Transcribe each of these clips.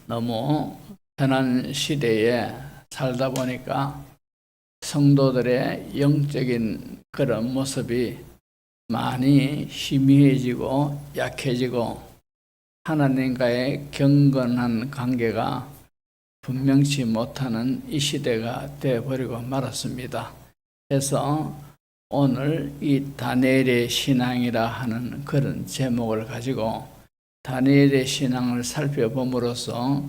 너무 편한 시대에 살다 보니까 성도들의 영적인 그런 모습이 많이 희미해지고 약해지고 하나님과의 경건한 관계가 분명치 못하는 이 시대가 되어버리고 말았습니다. 그래서 오늘 이 다니엘의 신앙이라 하는 그런 제목을 가지고 다니엘의 신앙을 살펴봄으로써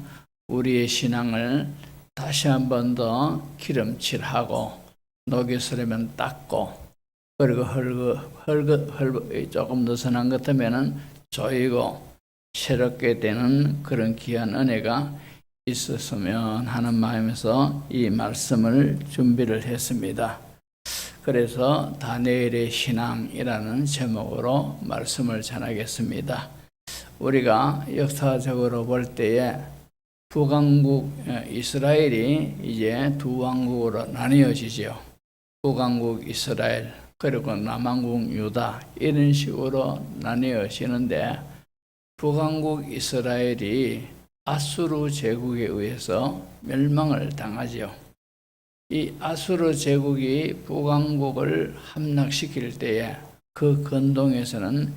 우리의 신앙을 다시 한 번 더 기름칠하고 녹여서려면 닦고, 그리고 조금 느슨한 것 같으면 조이고 새롭게 되는 그런 귀한 은혜가 있었으면 하는 마음에서 이 말씀을 준비를 했습니다. 그래서 다니엘의 신앙이라는 제목으로 말씀을 전하겠습니다. 우리가 역사적으로 볼 때에 북왕국 이스라엘이 이제 두 왕국으로 나뉘어지죠. 북왕국 이스라엘 그리고 남왕국 유다, 이런 식으로 나뉘어지는데, 북왕국 이스라엘이 아수르 제국에 의해서 멸망을 당하죠. 이 아수르 제국이 북왕국을 함락시킬 때에 그 근동에서는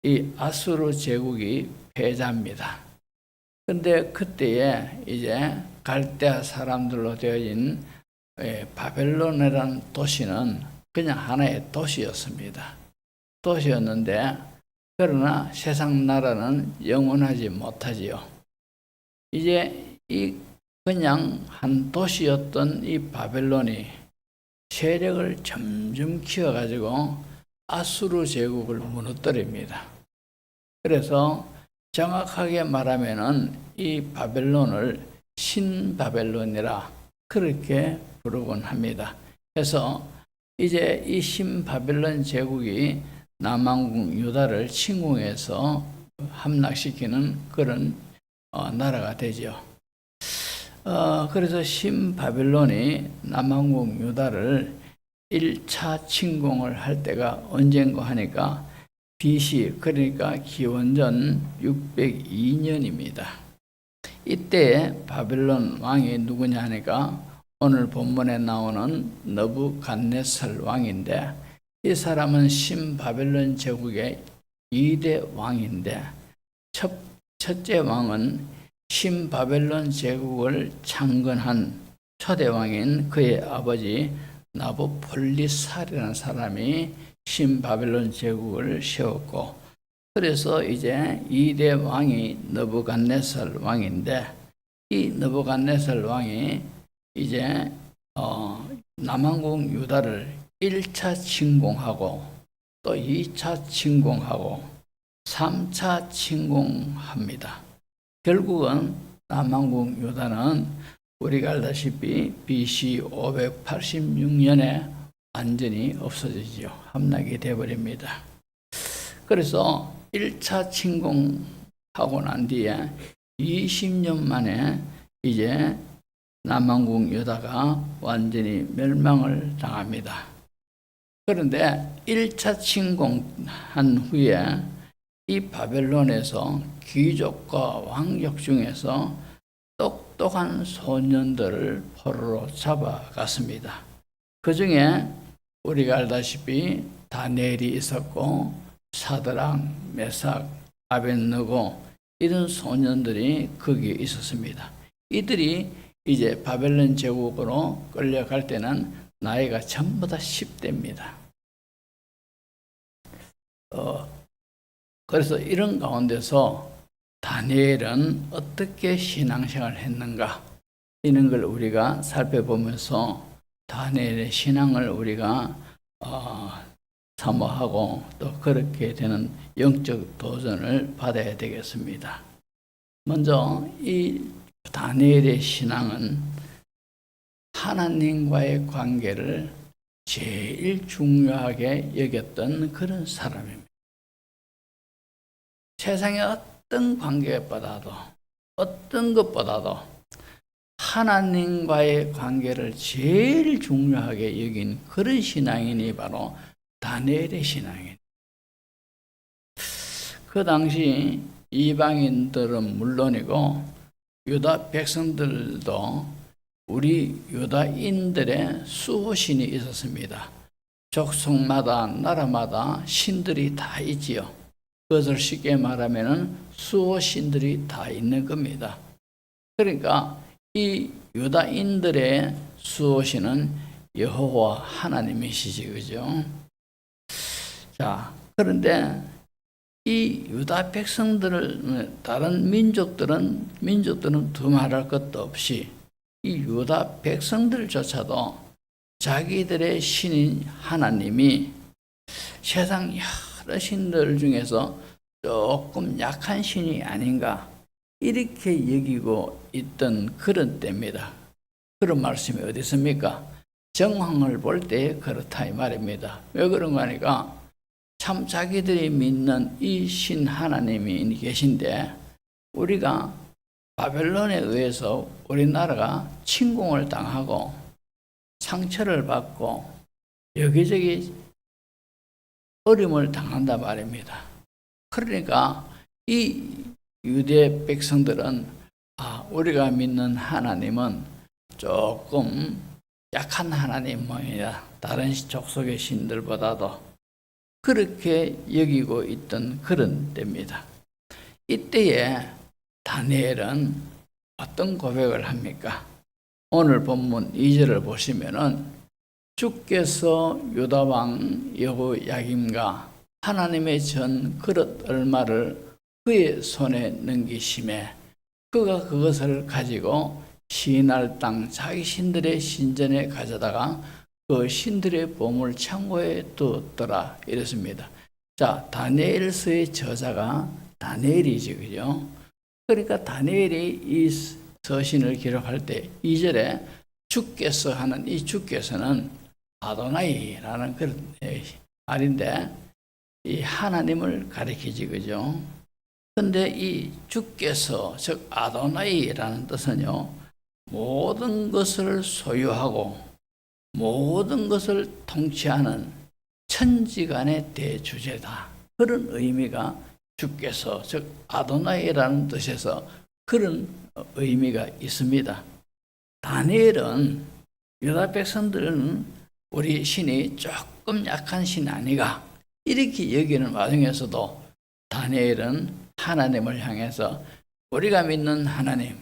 이 아수르 제국이 패자입니다. 근데 그때에 이제 갈대아 사람들로 되어진 바벨론이라는 도시는 그냥 하나의 도시였습니다. 도시였는데, 그러나 세상 나라는 영원하지 못하지요. 이제 이 그냥 한 도시였던 이 바벨론이 세력을 점점 키워가지고 아수르 제국을 무너뜨립니다. 그래서 정확하게 말하면은 이 바벨론을 신바벨론이라 그렇게 부르곤 합니다. 그래서 이제 이 신바벨론 제국이 남왕국 유다를 침공해서 함락시키는 그런 나라가 되죠. 그래서 신바벨론이 남왕국 유다를 1차 침공을 할 때가 언젠가 하니까 BC, 그러니까 기원전 602년입니다. 이때 바벨론 왕이 누구냐 하니까 오늘 본문에 나오는 느부갓네살 왕인데, 이 사람은 신바벨론 제국의 2대 왕인데, 첫째 왕은 신바벨론 제국을 창건한 초대 왕인 그의 아버지 나부폴리살이라는 사람이 신바벨론 제국을 세웠고, 그래서 이제 2대 왕이 느부갓네살 왕인데, 이 느부갓네살 왕이 이제 남왕국 유다를 1차 침공하고 또 2차 침공하고 3차 침공합니다. 결국은 남왕국 유다는 우리가 알다시피 BC 586년에 완전히 없어지죠. 함락이 되어버립니다. 그래서 1차 침공하고 난 뒤에 20년 만에 이제 남왕국 유다가 완전히 멸망을 당합니다. 그런데 1차 침공한 후에 이 바벨론에서 귀족과 왕족 중에서 똑똑한 소년들을 포로로 잡아갔습니다. 그 중에 우리가 알다시피 다니엘이 있었고, 사드락, 메삭, 아벳느고, 이런 소년들이 거기에 있었습니다. 이들이 이제 바벨론 제국으로 끌려갈 때는 나이가 전부 다 10대입니다. 그래서 이런 가운데서 다니엘은 어떻게 신앙생활을 했는가, 이런 걸 우리가 살펴보면서 다니엘의 신앙을 우리가 사모하고 또 그렇게 되는 영적 도전을 받아야 되겠습니다. 먼저 이 다니엘의 신앙은 하나님과의 관계를 제일 중요하게 여겼던 그런 사람입니다. 세상의 어떤 관계보다도, 어떤 것보다도 하나님과의 관계를 제일 중요하게 여긴 그런 신앙인이 바로 다니엘의 신앙인. 그 당시 이방인들은 물론이고 유다 백성들도 우리 유다인들의 수호신이 있었습니다. 족속마다 나라마다 신들이 다 있지요. 그것을 쉽게 말하면 수호신들이 다 있는 겁니다. 그러니까 이 유다인들의 수호신은 여호와 하나님이시지, 그죠? 자, 그런데 이 유다 백성들을 다른 민족들은 두말할 것도 없이 이 유다 백성들조차도 자기들의 신인 하나님이 세상 여러 신들 중에서 조금 약한 신이 아닌가 이렇게 여기고 있던 그런 때입니다. 그런 말씀이 어디 있습니까? 정황을 볼 때 그렇다 이 말입니다. 왜 그런가 하니까 참 자기들이 믿는 이 신 하나님이 계신데 우리가 바벨론에 의해서 우리나라가 침공을 당하고 상처를 받고 여기저기 어려움을 당한단 말입니다. 그러니까 이 유대 백성들은 우리가 믿는 하나님은 조금 약한 하나님입니다. 다른 족속의 신들보다도 그렇게 여기고 있던 그런 때입니다. 이때에 다니엘은 어떤 고백을 합니까? 오늘 본문 2절을 보시면은 주께서 유다왕 여호야김과 하나님의 전 그릇 얼마를 그의 손에 넘기심에 그가 그것을 가지고 시날 땅 자기 신들의 신전에 가져다가 그 신들의 보물 창고에 두었더라 이랬습니다. 자, 다니엘서의 저자가 다니엘이지, 그죠? 그러니까 다니엘이 이 서신을 기록할 때 2절에 주께서 하는 이 주께서는 아도나이라는 그런 말인데 이 하나님을 가리키지, 그죠? 근데 이 주께서 즉 아도나이라는 뜻은요, 모든 것을 소유하고 모든 것을 통치하는 천지간의 대주제다. 그런 의미가 주께서 즉 아도나이라는 뜻에서 그런 의미가 있습니다. 다니엘은 유다 백성들은 우리 신이 조금 약한 신 아니가 이렇게 여기는 와중에서도 다니엘은 하나님을 향해서 우리가 믿는 하나님,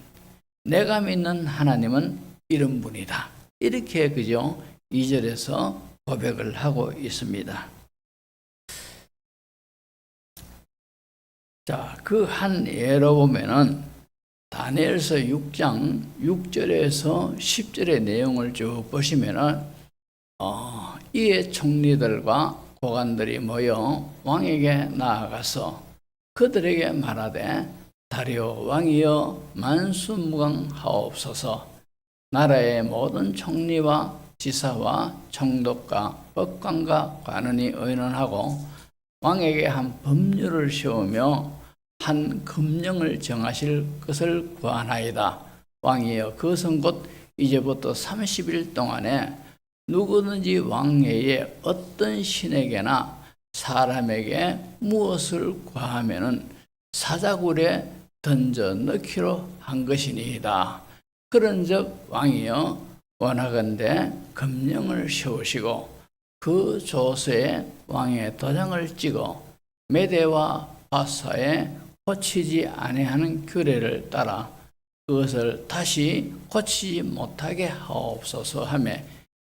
내가 믿는 하나님은 이런 분이다. 이렇게 그죠? 2절에서 고백을 하고 있습니다. 자, 그 한 예로 보면은 다니엘서 6장 6절에서 10절의 내용을 쭉 보시면은 이에 총리들과 고관들이 모여 왕에게 나아가서 그들에게 말하되 다리오 왕이여 만수무강하옵소서. 나라의 모든 총리와 지사와 총독과 법관과 관원이 의논하고 왕에게 한 법률을 세우며 한 금령을 정하실 것을 구하나이다. 왕이여 그것은 곧 이제부터 30일 동안에 누구든지 왕외에 어떤 신에게나 사람에게 무엇을 구하면은 사자굴에 던져 넣기로 한 것이니이다. 그런즉 왕이여 원하건대 금령을 세우시고 그 조서에 왕의 도장을 찍어 메대와 바사에 고치지 아니하는 규례를 따라 그것을 다시 고치지 못하게 하옵소서 하며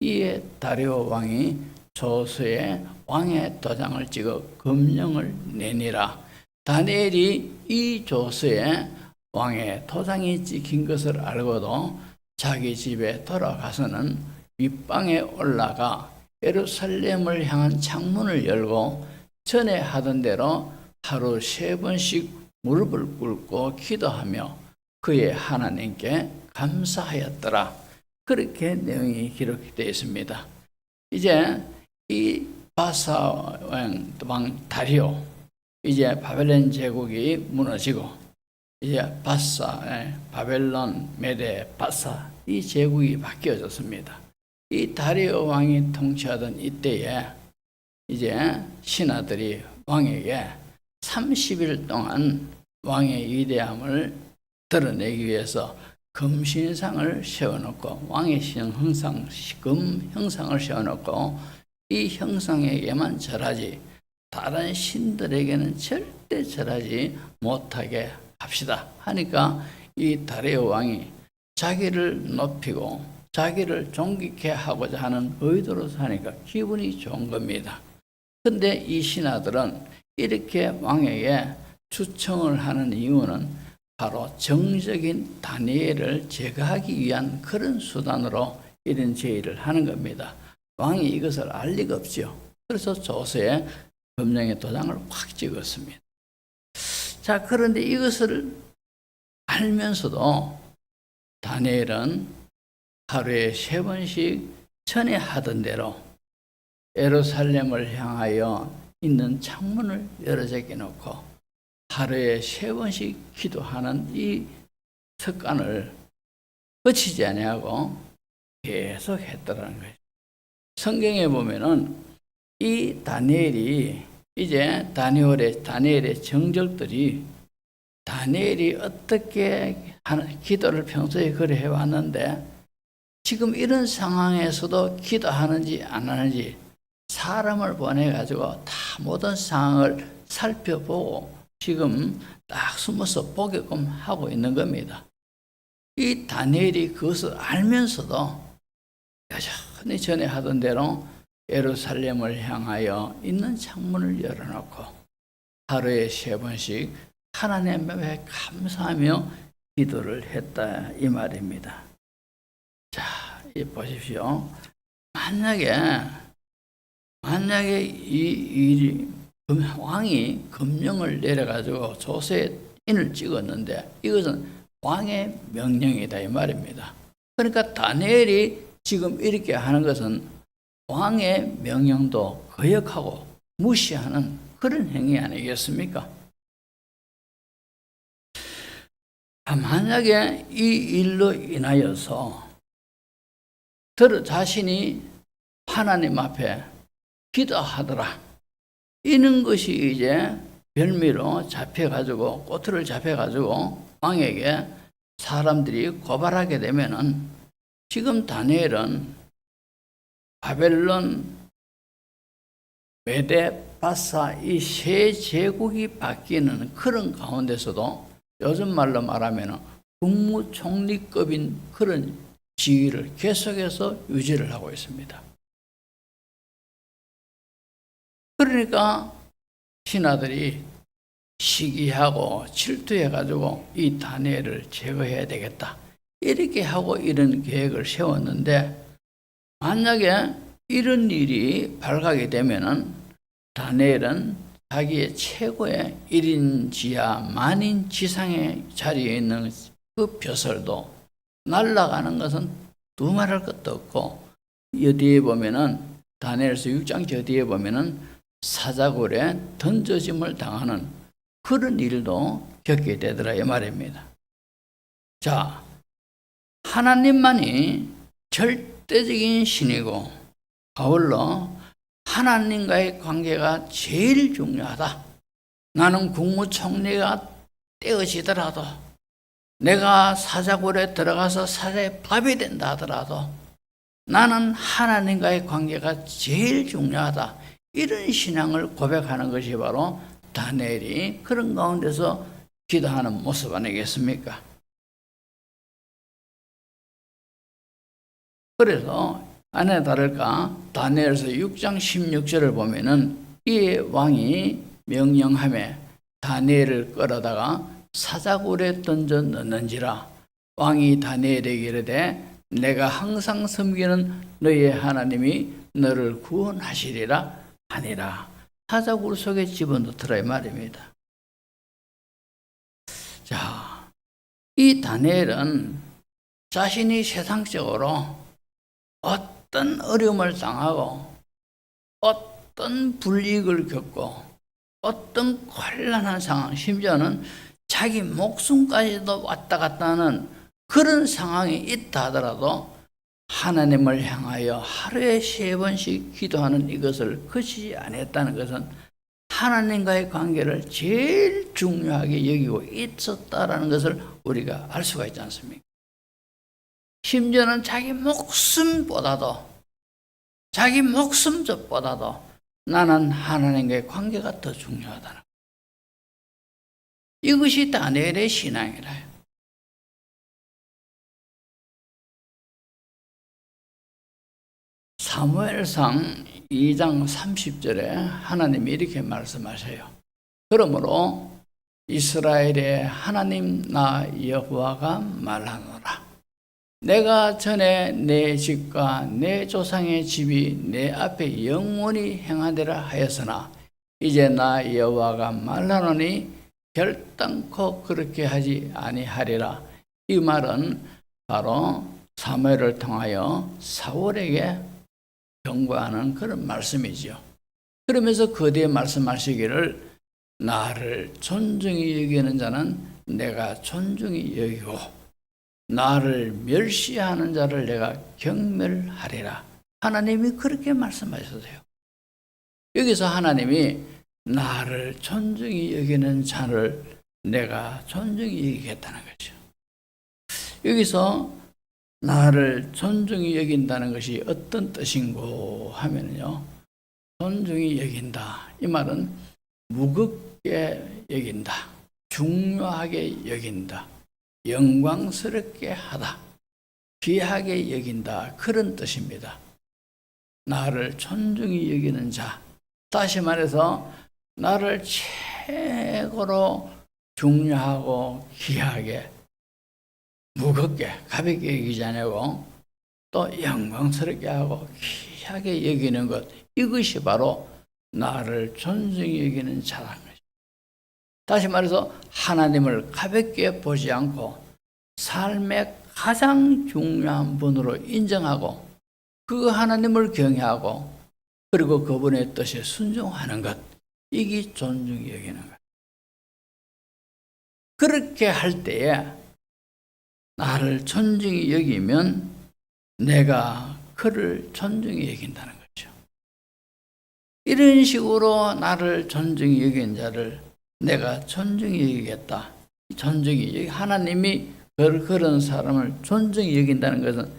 이에 다리오 왕이 조서에 왕의 도장을 찍어 금령을 내니라. 다니엘이 이 조서에 왕의 도장이 찍힌 것을 알고도 자기 집에 돌아가서는 윗방에 올라가 예루살렘을 향한 창문을 열고 전에 하던 대로 하루 3번씩 무릎을 꿇고 기도하며 그의 하나님께 감사하였더라. 그렇게 내용이 기록되어 있습니다. 이제 이 바사 왕 다리오, 이제 바벨론 제국이 무너지고 이제 바벨론, 메데, 바사 이 제국이 바뀌어졌습니다. 이 다리오 왕이 통치하던 이때에 이제 신하들이 왕에게 30일 동안 왕의 위대함을 드러내기 위해서 금신상을 세워놓고 왕의 금 형상을 세워놓고 이 형상에게만 절하지 다른 신들에게는 절대 절하지 못하게 합시다 하니까 이 다리오 왕이 자기를 높이고 자기를 존귀케 하고자 하는 의도로서 하니까 기분이 좋은 겁니다. 근데 이 신하들은 이렇게 왕에게 추청을 하는 이유는 바로 정적인 다니엘을 제거하기 위한 그런 수단으로 이런 제의를 하는 겁니다. 왕이 이것을 알 리가 없죠. 그래서 조서에 금령의 도장을 확 찍었습니다. 자, 그런데 이것을 알면서도 다니엘은 하루에 3번씩 전에 하던 대로 예루살렘을 향하여 있는 창문을 열어 제껴 놓고 하루에 3번씩 기도하는 이 습관을 거치지 아니하고 계속 했더라는 거죠. 성경에 보면은 이 다니엘이 이제 다니엘의 정적들이 다니엘이 어떻게 하는 기도를 평소에 그래 해왔는데 지금 이런 상황에서도 기도하는지 안 하는지 사람을 보내가지고 다 모든 상황을 살펴보고 지금 딱 숨어서 보게끔 하고 있는 겁니다. 이 다니엘이 그것을 알면서도 여전히 전에 하던 대로 예루살렘을 향하여 있는 창문을 열어놓고 하루에 3번씩 하나님 앞에 감사하며 기도를 했다 이 말입니다. 자, 이 보십시오. 만약에 이 왕이 금령을 내려가지고 조서에 인을 찍었는데 이것은 왕의 명령이다 이 말입니다. 그러니까 다니엘이 지금 이렇게 하는 것은 왕의 명령도 거역하고 무시하는 그런 행위 아니겠습니까? 만약에 이 일로 인하여서 자신이 하나님 앞에 기도하더라 이런 것이 이제 별미로 잡혀가지고 꼬투리를 잡혀가지고 왕에게 사람들이 고발하게 되면은 지금 다니엘은 바벨론, 메데, 바사 이 세 제국이 바뀌는 그런 가운데서도 요즘 말로 말하면 국무총리급인 그런 지위를 계속해서 유지를 하고 있습니다. 그러니까 신하들이 시기하고 질투해가지고 이 다니엘을 제거해야 되겠다. 이렇게 하고 이런 계획을 세웠는데 만약에 이런 일이 발각이 되면은 다니엘은 자기의 최고의 1인 지하 만인 지상의 자리에 있는 그 벼슬도 날아가는 것은 두말할 것도 없고 여기에 보면은 다니엘서 6장 저 뒤에 보면은 사자굴에 던져짐을 당하는 그런 일도 겪게 되더라 이 말입니다. 자, 하나님만이 절대적인 신이고 아울러 하나님과의 관계가 제일 중요하다. 나는 국무총리가 떼어지더라도 내가 사자굴에 들어가서 사자의 밥이 된다 하더라도 나는 하나님과의 관계가 제일 중요하다. 이런 신앙을 고백하는 것이 바로 다니엘이 그런 가운데서 기도하는 모습 아니겠습니까? 그래서 아니나 다를까 다니엘서 6장 16절을 보면은 이 왕이 명령하며 다니엘을 끌어다가 사자굴에 던져 넣는지라 왕이 다니엘에게 이르되 내가 항상 섬기는 너의 하나님이 너를 구원하시리라 하니라. 사자굴 속에 집어넣더라 이 말입니다. 자, 이 다니엘은 자신이 세상적으로 어떤 어려움을 당하고 어떤 불이익을 겪고 어떤 곤란한 상황, 심지어는 자기 목숨까지도 왔다 갔다 하는 그런 상황이 있다 하더라도 하나님을 향하여 하루에 3번씩 기도하는 이것을 거치지 않았다는 것은 하나님과의 관계를 제일 중요하게 여기고 있었다라는 것을 우리가 알 수가 있지 않습니까? 심지어는 자기 목숨보다도 나는 하나님과의 관계가 더 중요하다는, 이것이 다니엘의 신앙이라요. 사무엘상 2장 30절에 하나님이 이렇게 말씀하셔요. 그러므로 이스라엘의 하나님 나 여호와가 말하노라. 내가 전에 내 집과 내 조상의 집이 내 앞에 영원히 행하리라 하였으나 이제 나 여호와가 말하노니 결단코 그렇게 하지 아니하리라. 이 말은 바로 사무엘을 통하여 사울에게 경고하는 그런 말씀이죠. 그러면서 거기에 말씀하시기를 나를 존중히 여기는 자는 내가 존중히 여기고 나를 멸시하는 자를 내가 경멸하리라. 하나님이 그렇게 말씀하셨어요. 여기서 하나님이 나를 존중히 여기는 자를 내가 존중히 여기겠다는 거죠. 여기서 나를 존중히 여긴다는 것이 어떤 뜻인고 하면요, 존중히 여긴다, 이 말은 무겁게 여긴다, 중요하게 여긴다, 영광스럽게 하다, 귀하게 여긴다, 그런 뜻입니다. 나를 존중히 여기는 자, 다시 말해서 나를 최고로 중요하고 귀하게, 무겁게 가볍게 여기지 않고 또 영광스럽게 하고 귀하게 여기는 것, 이것이 바로 나를 존중히 여기는 자라는 것입니다. 다시 말해서 하나님을 가볍게 보지 않고 삶의 가장 중요한 분으로 인정하고 그 하나님을 경외하고 그리고 그분의 뜻에 순종하는 것, 이게 존중히 여기는 것. 그렇게 할 때에 나를 존중히 여기면 내가 그를 존중히 여긴다는 거죠. 이런 식으로 나를 존중히 여긴 자를 내가 존중히 여기겠다. 존중히, 하나님이 그런 사람을 존중히 여긴다는 것은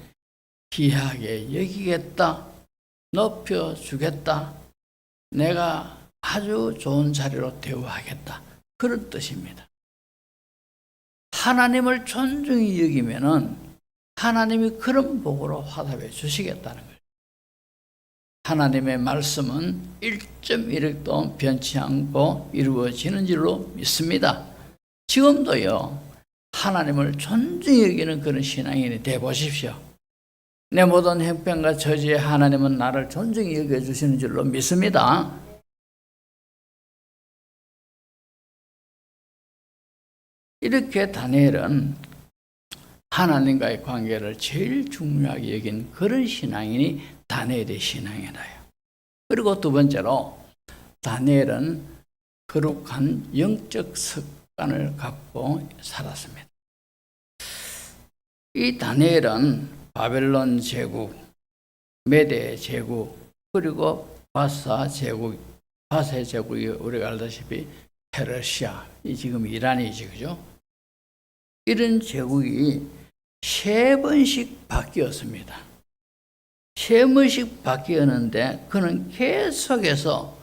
귀하게 여기겠다, 높여주겠다, 내가 아주 좋은 자리로 대우하겠다, 그런 뜻입니다. 하나님을 존중히 여기면은 하나님이 그런 복으로 화답해 주시겠다는 거예요. 하나님의 말씀은 1.1획도 변치 않고 이루어지는 줄로 믿습니다. 지금도요, 하나님을 존중히 여기는 그런 신앙인이 돼 보십시오. 내 모든 형편과 처지에 하나님은 나를 존중히 여겨주시는 줄로 믿습니다. 이렇게 다니엘은 하나님과의 관계를 제일 중요하게 여긴 그런 신앙인이 다니엘의 신앙이라요. 그리고 두 번째로 다니엘은 거룩한 영적 습관을 갖고 살았습니다. 이 다니엘은 바벨론 제국, 메대 제국, 그리고 바사의 제국이 우리가 알다시피 페르시아, 이 지금 이란이지, 그죠? 이런 제국이 3번씩 바뀌었습니다. 3번씩 바뀌었는데 그는 계속해서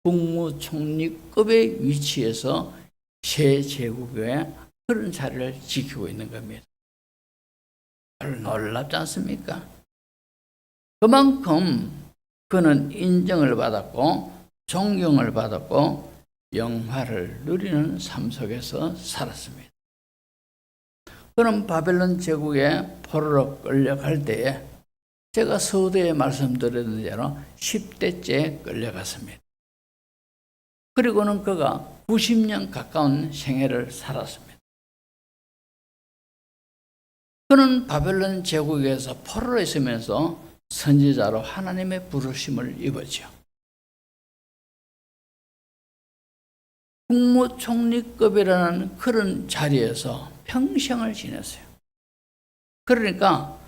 국무총리급의 위치에서 새 제국의 그런 자리를 지키고 있는 겁니다. 놀랍지 않습니까? 그만큼 그는 인정을 받았고 존경을 받았고 영화를 누리는 삶 속에서 살았습니다. 그는 바벨론 제국의 포로로 끌려갈 때에 제가 서두에 말씀드렸던 대로 10대째 끌려갔습니다. 그리고는 그가 90년 가까운 생애를 살았습니다. 그는 바벨론 제국에서 포로로 있으면서 선지자로 하나님의 부르심을 입었죠. 국무총리급이라는 그런 자리에서 평생을 지냈어요. 그러니까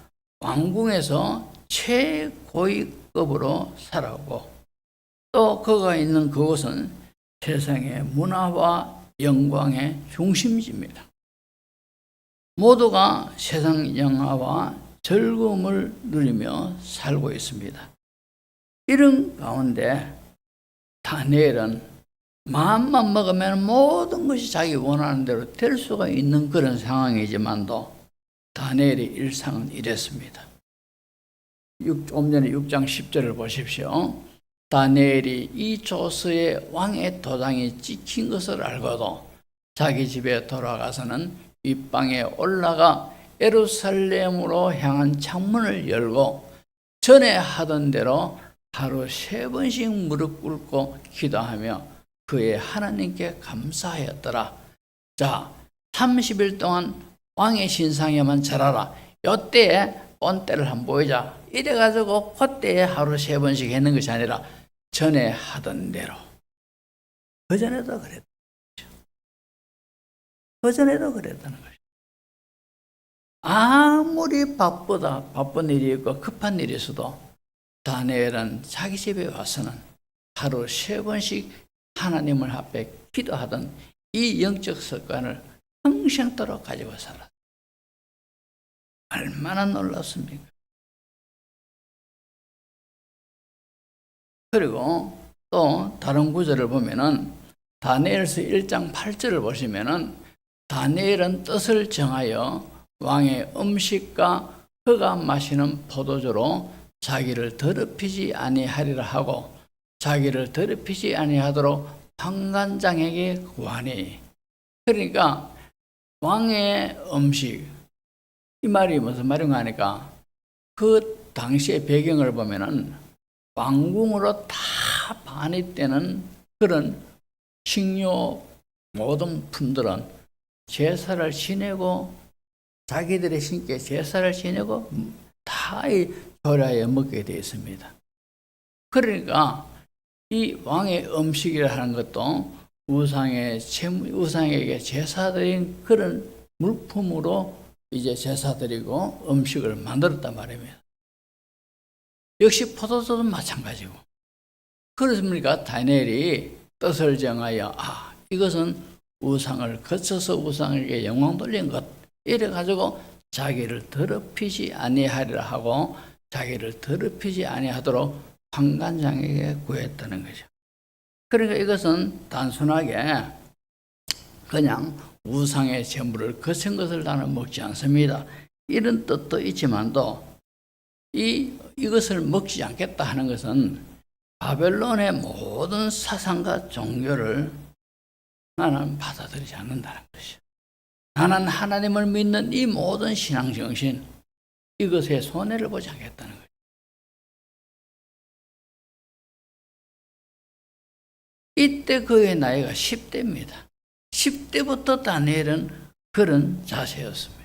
왕궁에서 최고위급으로 살았고 또 그가 있는 그곳은 세상의 문화와 영광의 중심지입니다. 모두가 세상 영화와 즐거움을 누리며 살고 있습니다. 이런 가운데 다니엘은 마음만 먹으면 모든 것이 자기 원하는 대로 될 수가 있는 그런 상황이지만도 다니엘의 일상은 이랬습니다. 좀 전에 6장 10절을 보십시오. 다니엘이 이 조서에 왕의 도장이 찍힌 것을 알고도 자기 집에 돌아가서는 윗방에 올라가 예루살렘으로 향한 창문을 열고 전에 하던 대로 하루 3번씩 무릎 꿇고 기도하며 그의 하나님께 감사하였더라. 자, 30일 동안 왕의 신상에만 절하라. 요때에 본때를 한번 보이자. 이래가지고 그때에 하루 3번씩 했는 것이 아니라 전에 하던 대로. 그전에도 그랬다는 거죠. 그전에도 그랬다는 거죠. 아무리 바쁜 일이 있고 급한 일이 있어도 다니엘은 자기 집에 와서는 하루 3번씩 하나님을 앞에 기도하던 이 영적 습관을 평생도록 가지고 살았어요. 얼마나 놀랐습니까? 그리고 또 다른 구절을 보면은 다니엘서 1장 8절을 보시면은 다니엘은 뜻을 정하여 왕의 음식과 그가 마시는 포도주로 자기를 더럽히지 아니하리라 하고 자기를 더럽히지 아니하도록 환관장에게 구하니. 그러니까 왕의 음식, 이 말이 무슨 말인가 하니까 그 당시의 배경을 보면은 왕궁으로 다 반입되는 그런 식료 모든 품들은 제사를 지내고 자기들의 신께 제사를 지내고 다 이 조리하여 먹게 되어 있습니다. 그러니까 이 왕의 음식이라 하는 것도 우상에게 제사드린 그런 물품으로 이제 제사드리고 음식을 만들었단 말입니다. 역시 포도주도 마찬가지고. 그렇습니까? 다니엘이 뜻을 정하여 이것은 우상을 거쳐서 우상에게 영광 돌린 것, 이래가지고 자기를 더럽히지 아니하리라 하고 자기를 더럽히지 아니하도록 환관장에게 구했다는 거죠. 그러니까 이것은 단순하게 그냥 우상의 제물을 거친 것을 나는 먹지 않습니다. 이런 뜻도 있지만도 이것을 먹지 않겠다 하는 것은 바벨론의 모든 사상과 종교를 나는 받아들이지 않는다는 것이죠. 나는 하나님을 믿는 이 모든 신앙정신, 이것에 손해를 보지 않겠다는 거예요. 이때 그의 나이가 10대입니다. 10대부터 다니엘은 그런 자세였습니다.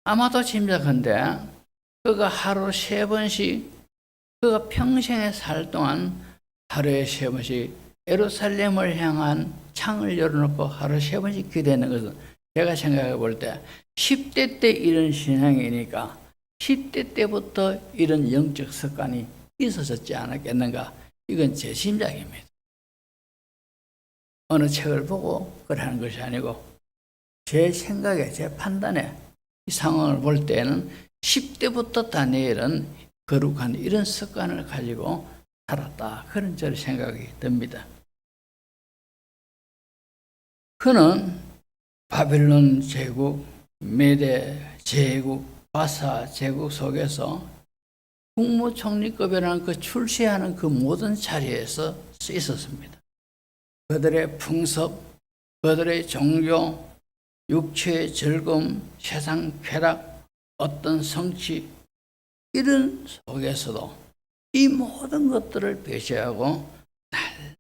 아마도 짐작한데 그가 하루 3번씩 그가 평생에 살 동안 하루에 3번씩 예루살렘을 향한 창을 열어놓고 하루 3번씩 기도하는 것은 제가 생각해 볼 때 10대 때 이런 신앙이니까 10대 때부터 이런 영적 습관이 있었지 않았겠는가? 이건 제 심작입니다. 어느 책을 보고 그러는 것이 아니고 제 생각에, 제 판단에 이 상황을 볼 때는 10대부터 다니엘은 거룩한 이런 습관을 가지고 살았다. 그런 저의 생각이 듭니다. 그는 바벨론 제국, 메대 제국, 바사 제국 속에서 국무총리급이라는 그 출세하는 그 모든 자리에서 있었습니다. 그들의 풍습, 그들의 종교, 육체의 즐거움, 세상 쾌락, 어떤 성취, 이런 속에서도 이 모든 것들을 배제하고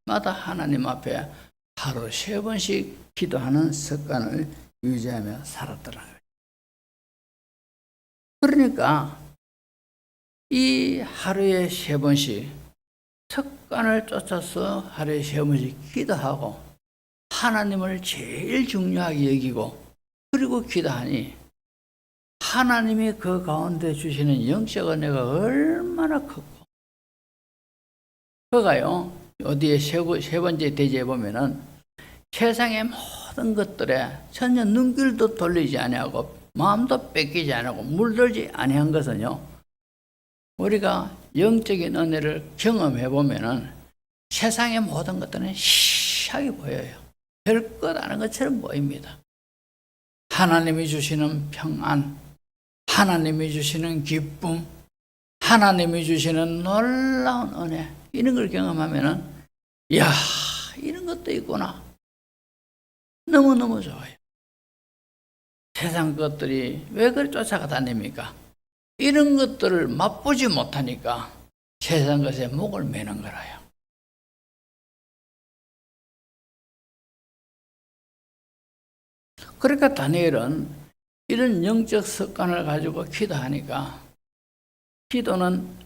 날마다 하나님 앞에 하루 3번씩 기도하는 습관을 유지하며 살았더라고요. 그러니까 이 하루에 3번씩 습관을 쫓아서 하루에 3번씩 기도하고 하나님을 제일 중요하게 여기고 그리고 기도하니 하나님이 그 가운데 주시는 영적 은혜가 얼마나 크고 그가요, 어디에 세 번째 대지에 보면은 세상의 모든 것들에 전혀 눈길도 돌리지 아니하고 마음도 뺏기지 아니하고 물들지 아니한 것은요, 우리가 영적인 은혜를 경험해 보면은 세상의 모든 것들은 시하게 보여요. 별것 아닌 것처럼 보입니다. 하나님이 주시는 평안, 하나님이 주시는 기쁨, 하나님이 주시는 놀라운 은혜, 이런 걸 경험하면은, 이야, 이런 것도 있구나. 너무너무 좋아요. 세상 것들이 왜 그걸 쫓아가 다닙니까? 이런 것들을 맛보지 못하니까 세상 것에 목을 매는 거라요. 그러니까 다니엘은 이런 영적 습관을 가지고 기도하니까, 기도는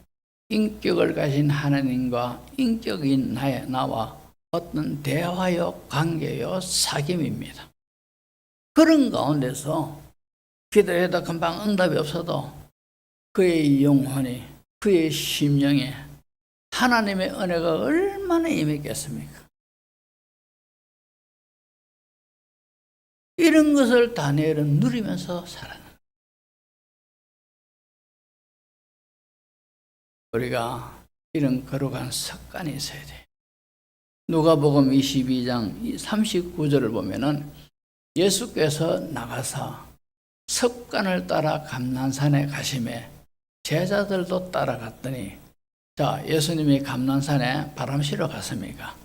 인격을 가진 하나님과 인격인 나와 어떤 대화요, 관계요, 사귐입니다. 그런 가운데서 기도해도 금방 응답이 없어도 그의 영혼이, 그의 심령에 하나님의 은혜가 얼마나 임했겠습니까? 이런 것을 다니엘은 누리면서 살아요. 우리가 이런 거룩한 습관이 있어야 돼요. 누가복음 22장 39절을 보면은 예수께서 나가서 습관을 따라 감난산에 가심에 제자들도 따라갔더니, 자, 예수님이 감난산에 바람 쐬러 갔습니까?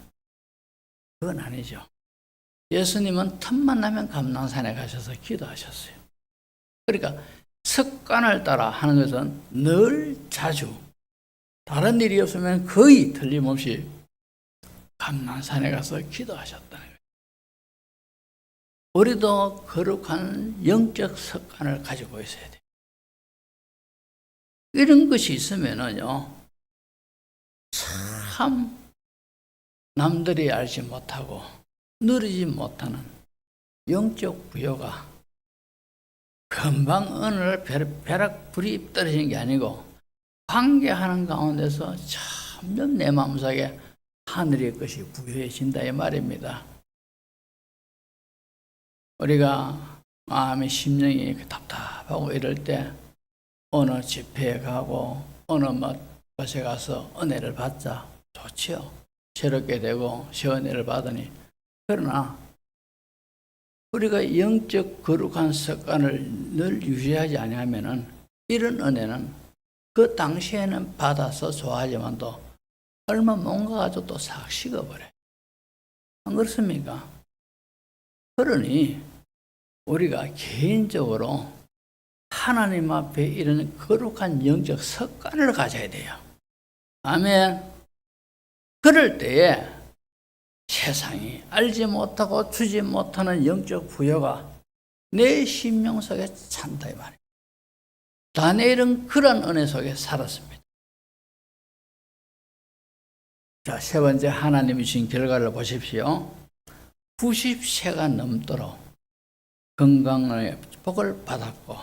그건 아니죠. 예수님은 틈만 나면 감난산에 가셔서 기도하셨어요. 그러니까 습관을 따라 하는 것은 늘 자주, 다른 일이 없으면 거의 틀림없이 감난산에 가서 기도하셨다는 거예요. 우리도 거룩한 영적 습관을 가지고 있어야 돼요. 이런 것이 있으면은요, 참 남들이 알지 못하고 누리지 못하는 영적 부여가 금방 어느 날 벼락 불이 떨어지는 게 아니고 관계하는 가운데서 점점 내 마음속에 하늘의 것이 부여해진다 이 말입니다. 우리가 마음의 심령이 답답하고 이럴 때 어느 집회에 가고 어느 곳에 가서 은혜를 받자 좋지요. 새롭게 되고 시원혜를 받으니. 그러나 우리가 영적 거룩한 습관을 늘 유지하지 아니하면은 이런 은혜는 그 당시에는 받아서 좋아하지만도 얼마 못 가가지고 또 싹 식어버려요. 안 그렇습니까? 그러니 우리가 개인적으로 하나님 앞에 이런 거룩한 영적 습관을 가져야 돼요. 아멘. 그럴 때에 세상이 알지 못하고 주지 못하는 영적 부여가 내 심령 속에 찬다 이 말이에요. 다니엘은 그런 은혜 속에 살았습니다. 자, 세 번째 하나님이 주신 결과를 보십시오. 90세가 넘도록 건강의 복을 받았고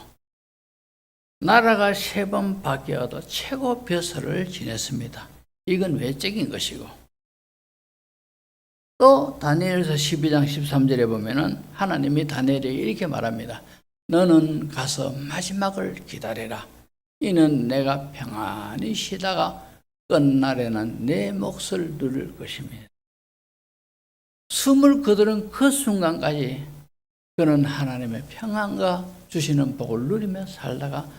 나라가 3번 바뀌어도 최고 벼슬을 지냈습니다. 이건 외적인 것이고, 또 다니엘서 12장 13절에 보면은 하나님이 다니엘에게 이렇게 말합니다. 너는 가서 마지막을 기다리라. 이는 내가 평안히 쉬다가 끝날에는 내 몫을 누릴 것입니다. 숨을 거두는 그 순간까지 그는 하나님의 평안과 주시는 복을 누리며 살다가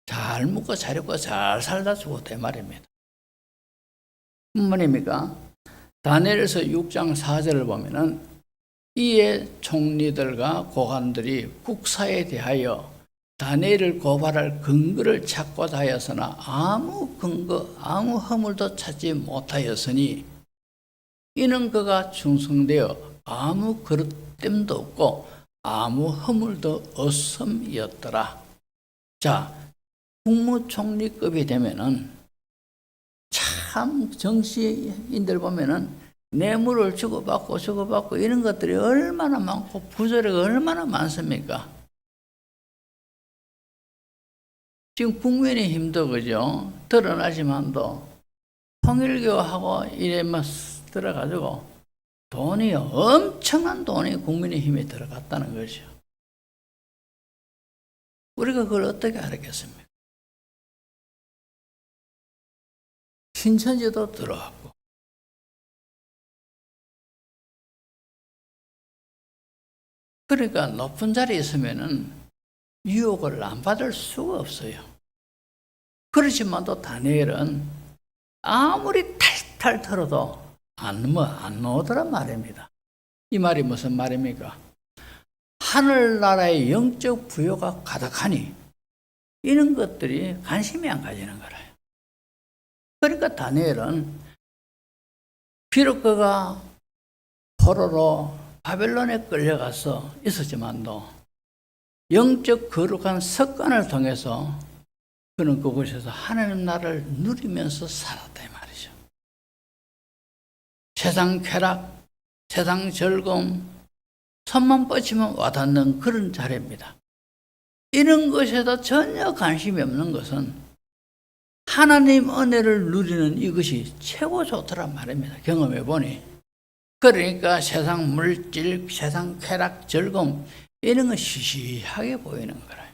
잘 먹고 잘 입고 잘 살다 죽었다 말입니다. 뭐입니까? 다니엘서 6장 4절을 보면은 이에 총리들과 고관들이 국사에 대하여 다니엘을 고발할 근거를 찾고 다녔으나 아무 근거, 아무 허물도 찾지 못하였으니 이는 그가 충성되어 아무 그릇됨도 없고 아무 허물도 없음이었더라. 자, 국무총리급이 되면은 참 정치인들 보면은 뇌물을 주고받고 이런 것들이 얼마나 많고 부조리가 얼마나 많습니까? 지금 국민의 힘도 그죠? 드러나지만도 통일교하고 이래만 들어가지고 돈이 엄청난 돈이 국민의힘에 들어갔다는 거죠. 우리가 그걸 어떻게 알았겠습니까? 신천지도 들어갔고 그러니까 높은 자리에 있으면은 유혹을 안 받을 수가 없어요. 그렇지만도 다니엘은 아무리 탈탈 털어도 안 나오더란 말입니다. 이 말이 무슨 말입니까? 하늘나라의 영적 부여가 가득하니 이런 것들이 관심이 안 가지는 거라요. 그러니까 다니엘은 비록 그가 포로로 바벨론에 끌려가서 있었지만도 영적 거룩한 습관을 통해서 그는 그곳에서 하나님 나라를 누리면서 살았다 이 말이죠. 세상 쾌락, 세상 즐거움, 손만 뻗치면 와닿는 그런 자리입니다. 이런 것에도 전혀 관심이 없는 것은 하나님 은혜를 누리는 이것이 최고 좋더란 말입니다. 경험해 보니. 그러니까 세상 물질, 세상 쾌락, 즐거움 이런 건 시시하게 보이는 거라요.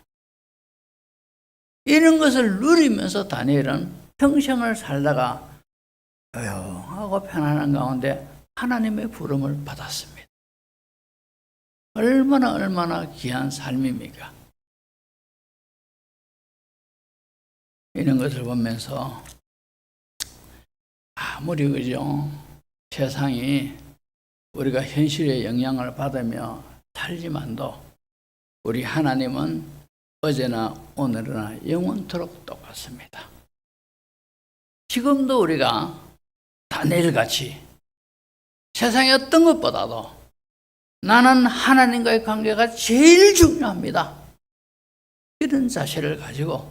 이런 것을 누리면서 다니엘은 평생을 살다가 조용하고 편안한 가운데 하나님의 부름을 받았습니다. 얼마나 귀한 삶입니까? 이런 것을 보면서 아무리 그죠 세상이 우리가 현실의 영향을 받으며 살지만도 우리 하나님은 어제나 오늘이나 영원토록 똑같습니다. 지금도 우리가 다니엘같이 세상의 어떤 것보다도 나는 하나님과의 관계가 제일 중요합니다. 이런 자세를 가지고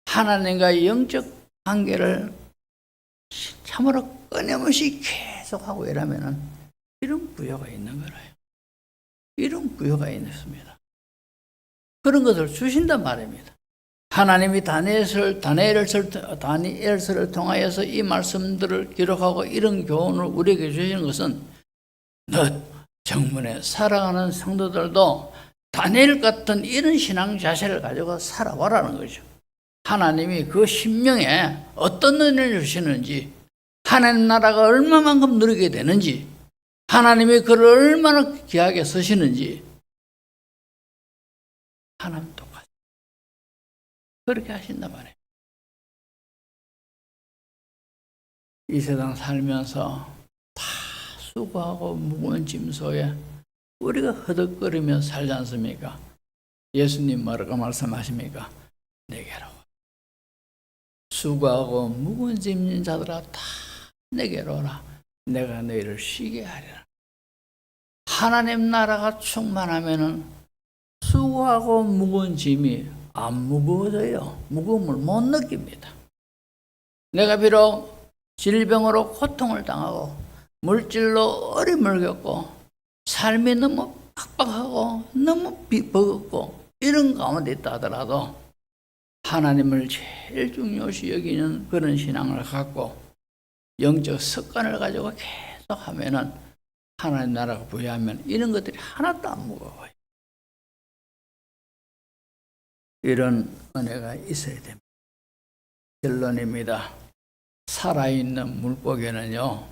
하나님과의 영적 관계를 참으로 끊임없이 계속하고 이러면은 이런 부여가 있는 거라요. 이런 부여가 있습니다. 그런 것을 주신단 말입니다. 하나님이 다니엘서를 통하여서 이 말씀들을 기록하고 이런 교훈을 우리에게 주시는 것은 너 정문에 살아가는 성도들도 다니엘 같은 이런 신앙 자세를 가지고 살아보라는 거죠. 하나님이 그 심령에 어떤 은혜를 주시는지, 하나님 나라가 얼마만큼 누리게 되는지, 하나님이 그를 얼마나 귀하게 쓰시는지 하나님 똑같아요. 그렇게 하신단 말이에요. 이 세상 살면서 다 수고하고 무거운 짐 속에 우리가 허덕거리며 살지 않습니까? 예수님 뭐라고 말씀하십니까? 내게로 수고하고 무거운 짐진 자들아 다 내게로 오라. 내가 너희를 쉬게 하리라. 하나님 나라가 충만하면은 수고하고 무거운 짐이 안 무거워져요. 무거움을 못 느낍니다. 내가 비록 질병으로 고통을 당하고 물질로 어려움을 겪고 삶이 너무 팍팍하고 너무 버겁고 이런 가운데 있다 하더라도 하나님을 제일 중요시 여기는 그런 신앙을 갖고 영적 습관을 가지고 계속 하면은 하나님 나라가 부여하면 이런 것들이 하나도 안 무거워요. 이런 은혜가 있어야 됩니다. 결론입니다. 살아있는 물고기는요,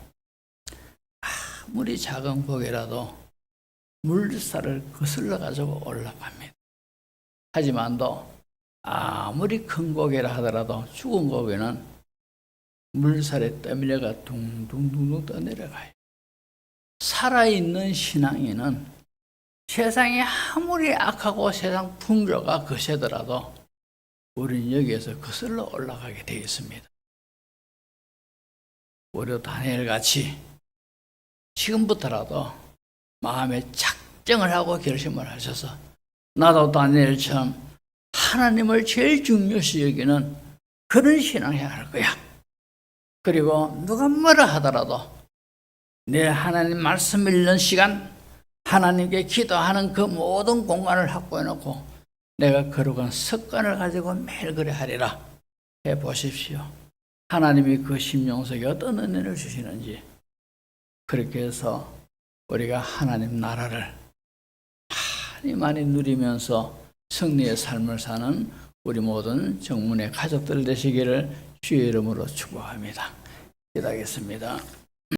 아무리 작은 고기라도 물살을 거슬러 가지고 올라갑니다. 하지만도 아무리 큰 고기라 하더라도 죽은 고기는 물살에 떠밀려가 둥둥둥둥 떠내려가요. 살아있는 신앙인은 세상이 아무리 악하고 세상 풍조가 거세더라도 우리는 여기에서 거슬러 올라가게 되어 있습니다. 우리도 다니엘같이 지금부터라도 마음에 작정을 하고 결심을 하셔서 나도 다니엘처럼 하나님을 제일 중요시 여기는 그런 신앙해야 할 거야. 그리고 누가 뭐라 하더라도 내 하나님 말씀 읽는 시간, 하나님께 기도하는 그 모든 공간을 확보해놓고 내가 거룩한 습관을 가지고 매일 그래 하리라 해보십시오. 하나님이 그 심령 속에 어떤 은혜를 주시는지 그렇게 해서 우리가 하나님 나라를 많이 많이 누리면서 승리의 삶을 사는 우리 모든 정문의 가족들 되시기를 주의 이름으로 축복합니다. 기도하겠습니다.